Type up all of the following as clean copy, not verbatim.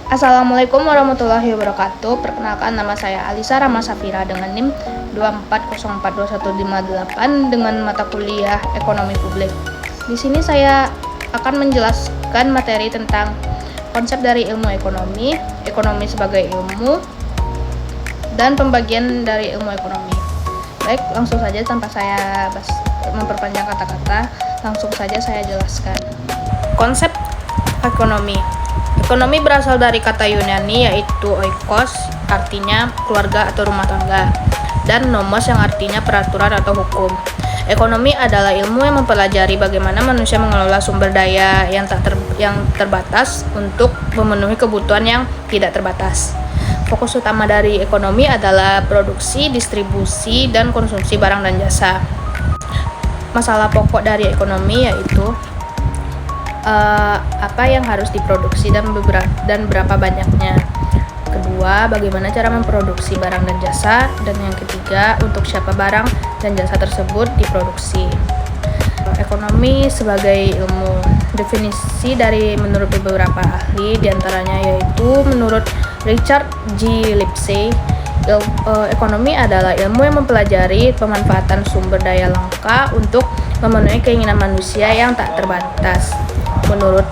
Assalamualaikum warahmatullahi wabarakatuh. Perkenalkan, nama saya Alisa Rama Safira dengan NIM 240421158 dengan mata kuliah Ekonomi Publik. Di sini saya akan menjelaskan materi tentang konsep dari ilmu ekonomi, ekonomi sebagai ilmu, dan pembagian dari ilmu ekonomi. Baik, langsung saja tanpa saya memperpanjang kata-kata, langsung saja saya jelaskan. Konsep ekonomi. Ekonomi berasal dari kata Yunani yaitu oikos, artinya keluarga atau rumah tangga, dan nomos yang artinya peraturan atau hukum. Ekonomi adalah ilmu yang mempelajari bagaimana manusia mengelola sumber daya yang terbatas untuk memenuhi kebutuhan yang tidak terbatas. Fokus utama dari ekonomi adalah produksi, distribusi, dan konsumsi barang dan jasa. Masalah pokok dari ekonomi yaitu apa yang harus diproduksi dan berapa banyaknya. Kedua, bagaimana cara memproduksi barang dan jasa. Dan yang ketiga, untuk siapa barang dan jasa tersebut diproduksi. Ekonomi sebagai ilmu. Definisi dari menurut beberapa ahli, diantaranya yaitu menurut Richard G. Lipsey, ekonomi adalah ilmu yang mempelajari pemanfaatan sumber daya langka untuk memenuhi keinginan manusia yang tak terbatas. Menurut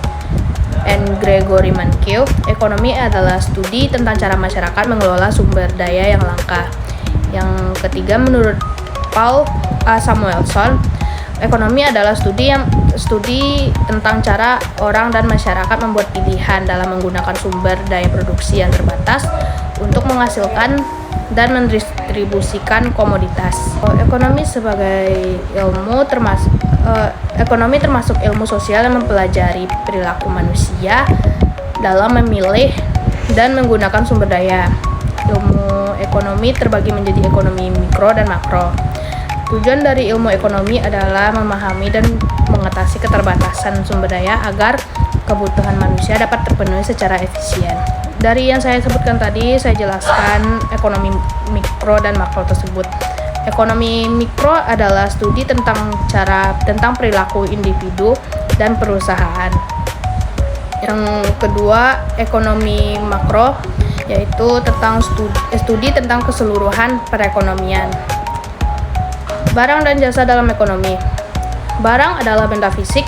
N. Gregory Mankiw, ekonomi adalah studi tentang cara masyarakat mengelola sumber daya yang langka. Yang ketiga, menurut Paul A. Samuelson, ekonomi adalah studi tentang cara orang dan masyarakat membuat pilihan dalam menggunakan sumber daya produksi yang terbatas untuk menghasilkan dan mendistribusikan komoditas. Ekonomi sebagai ilmu ekonomi termasuk ilmu sosial yang mempelajari perilaku manusia dalam memilih dan menggunakan sumber daya. Ilmu ekonomi terbagi menjadi ekonomi mikro dan makro. Tujuan dari ilmu ekonomi adalah memahami dan mengatasi keterbatasan sumber daya agar kebutuhan manusia dapat terpenuhi secara efisien. Dari yang saya sebutkan tadi, saya jelaskan ekonomi mikro dan makro tersebut. Ekonomi mikro adalah studi tentang perilaku individu dan perusahaan. Yang kedua, ekonomi makro yaitu tentang studi tentang keseluruhan perekonomian. Barang dan jasa dalam ekonomi. Barang adalah benda fisik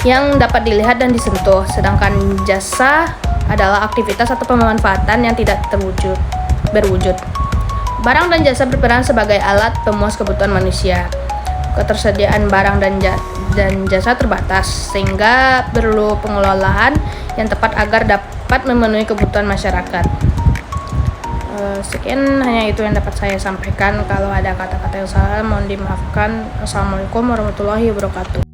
yang dapat dilihat dan disentuh, sedangkan jasa adalah aktivitas atau pemanfaatan yang tidak berwujud. Barang dan jasa berperan sebagai alat pemuas kebutuhan manusia. Ketersediaan barang dan jasa terbatas, sehingga perlu pengelolaan yang tepat agar dapat memenuhi kebutuhan masyarakat. Sekian hanya itu yang dapat saya sampaikan. Kalau ada kata-kata yang salah, mohon dimaafkan. Assalamualaikum warahmatullahi wabarakatuh.